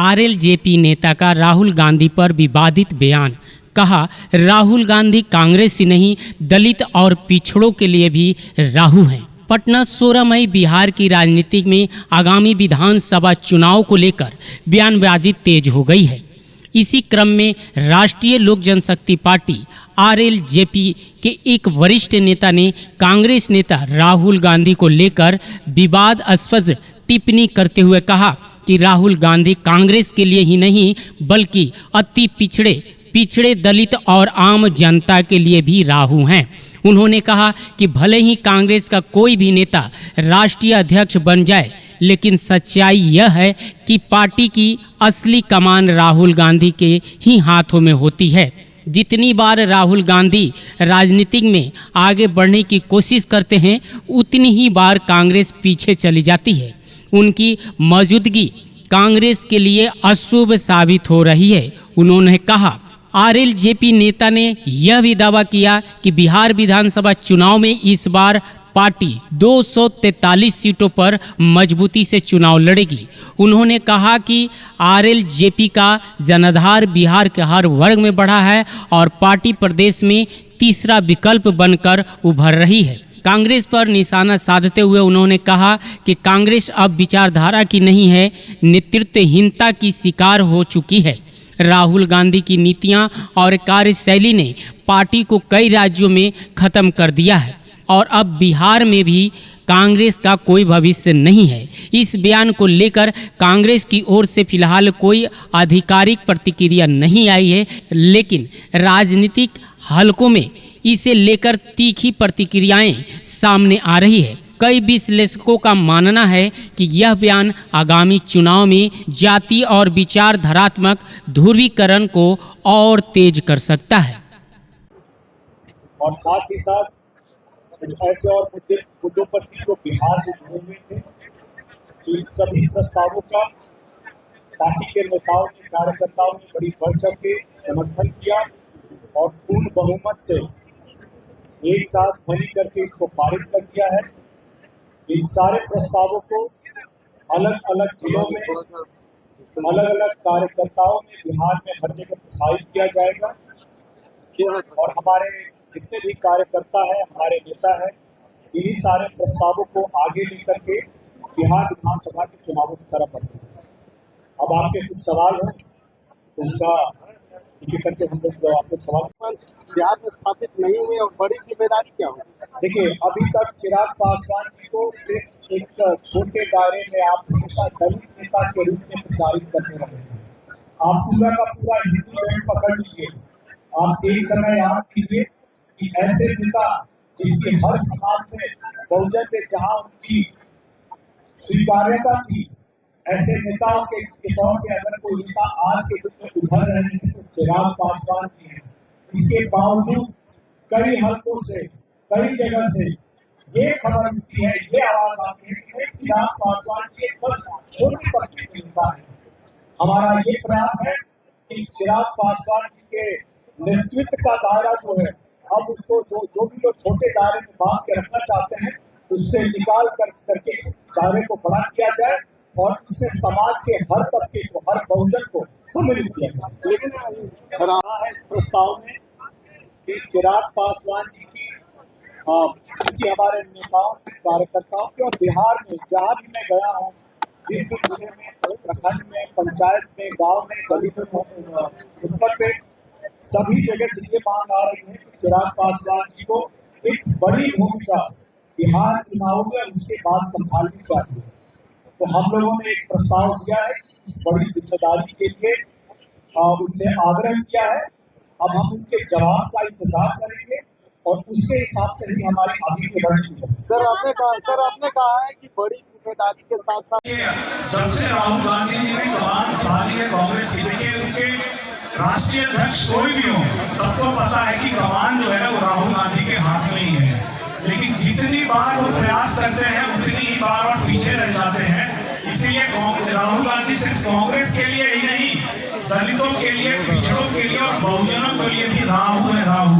RLJP नेता का राहुल गांधी पर विवादित बयान। कहा, राहुल गांधी कांग्रेस ही नहीं दलित और पिछड़ों के लिए भी राहु हैं। पटना 16 मई बिहार की राजनीति में आगामी विधानसभा चुनाव को लेकर बयानबाजी तेज हो गई है। इसी क्रम में राष्ट्रीय लोक जनशक्ति पार्टी आरएलजेपी के एक वरिष्ठ नेता ने कांग्रेस नेता राहुल गांधी को लेकर विवादास्पद टिप्पणी करते हुए कहा कि राहुल गांधी कांग्रेस के लिए ही नहीं बल्कि अति पिछड़े दलित और आम जनता के लिए भी राहु हैं। उन्होंने कहा कि भले ही कांग्रेस का कोई भी नेता राष्ट्रीय अध्यक्ष बन जाए, लेकिन सच्चाई यह है कि पार्टी की असली कमान राहुल गांधी के ही हाथों में होती है। जितनी बार राहुल गांधी राजनीति में आगे बढ़ने की कोशिश करते हैं, उतनी ही बार कांग्रेस पीछे चली जाती है। उनकी मौजूदगी कांग्रेस के लिए अशुभ साबित हो रही है। उन्होंने कहा, आरएलजेपी नेता ने यह भी दावा किया कि बिहार विधानसभा चुनाव में इस बार पार्टी 243 सीटों पर मजबूती से चुनाव लड़ेगी। उन्होंने कहा कि आरएलजेपी का जनाधार बिहार के हर वर्ग में बढ़ा है और पार्टी प्रदेश में तीसरा विकल्प बनकर उभर रही है। कांग्रेस पर निशाना साधते हुए उन्होंने कहा कि कांग्रेस अब विचारधारा की नहीं है, नेतृत्वहीनता की शिकार हो चुकी है। राहुल गांधी की नीतियां और कार्यशैली ने पार्टी को कई राज्यों में खत्म कर दिया है और अब बिहार में भी कांग्रेस का कोई भविष्य नहीं है। इस बयान को लेकर कांग्रेस की ओर से फिलहाल कोई आधिकारिक प्रतिक्रिया नहीं आई है, लेकिन राजनीतिक हलकों में इसे लेकर तीखी प्रतिक्रियाएं सामने आ रही है। कई विश्लेषकों का मानना है कि यह बयान आगामी चुनाव में जाति और विचारधारात्मक ध्रुवीकरण को और तेज कर सकता है और साथ ही साथ कुछ ऐसे और मुद्दों पर जो बिहार से जुड़े हुए थे, इन सभी प्रस्तावों का पार्टी के नेताओं ने, कार्यकर्ताओं ने बड़ी बढ़ चढ़ के समर्थन किया और पूर्ण बहुमत से एक साथ ध्वनि करके इसको पारित कर दिया है। इन सारे प्रस्तावों को अलग अलग जिलों में अलग अलग कार्यकर्ताओं में बिहार में हर जगह प्रसारित किया जाएगा और हमारे जितने भी कार्यकर्ता है, हमारे नेता है, इन्हीं सारे प्रस्तावों को आगे लेकर के बिहार विधानसभा के चुनावों की तरफ बढ़ेंगे। अब आपके कुछ सवाल हो तो उसका एक करके हम लोग आपको सवाल। बिहार में स्थापित नहीं हुए और बड़ी जिम्मेदारी क्या होगी? देखिए, अभी तक चिराग पासवान जी को सिर्फ एक छोटे दायरे में आप हमेशा दलित नेता के रूप में प्रचारित करते रहे हैं। आप पूरा का पूरा हिंदी में पकड़ लीजिए। आप एक समय याद कीजिए कि ऐसे नेता जिसकी हर समाज में बहुजन में जहां उनकी स्वीकार्यता थी, ऐसे नेताओं के तौर पे अगर कोई नेता आज के युग में उभर रहे हैं तो चिराग पासवान जी हैं। इसके बावजूद कई हलकों से, कई जगह से ये खबर मिलती है, ये आवाज आती है कि चिराग पासवान जी बस छोटे तबके के नेता है। हमारा ये प्रयास है कि चिराग पासवान जी के नेतृत्व का दायरा जो है, अब उसको जो भी लोग छोटे दायरे में बांध के रखना चाहते हैं, उससे निकाल करके इस दायरे को बड़ा किया जाए और उसमें समाज के हर तबके को, हर बहुजन को सम्मिलित किया जाए। लेकिन रहा है इस प्रस्ताव में कि चिराग पासवान जी की हमारे नेताओं, कार्यकर्ताओं की और बिहार में जहाँ भी मैं गया हूँ, जिस भी जिले में, प्रखंड में, पंचायत में, गांव में, गली में, उत्तर पे सभी जगह से ये मांग आ रही है कि चिराग पासवान जी को एक बड़ी भूमिका बिहार चुनाव में उसके बाद संभालनी चाहिए। तो हम लोगों ने एक प्रस्ताव दिया है, इस बड़ी जिम्मेदारी के लिए उनसे आग्रह किया है। अब हम उनके जवाब का इंतजार करेंगे और उसके हिसाब से ही हमारी आगे की रणनीति है। सर आपने कहा है कि बड़ी जिम्मेदारी के साथ साथ जब से राहुल गांधी जी ने कमान संभाली है कांग्रेस की, देखिए उनके राष्ट्रीय अध्यक्ष कोई भी हो, सबको पता है कि कमान जो है वो राहुल गांधी के हाथ में ही है। लेकिन जितनी बार वो प्रयास करते हैं उतनी ही बार और पीछे रह जाते हैं। इसीलिए राहुल गांधी सिर्फ कांग्रेस के लिए ही नहीं, दलितों के लिए, पिछड़ों के लिए और बहुजनों के लिए भी राहु है, राहु।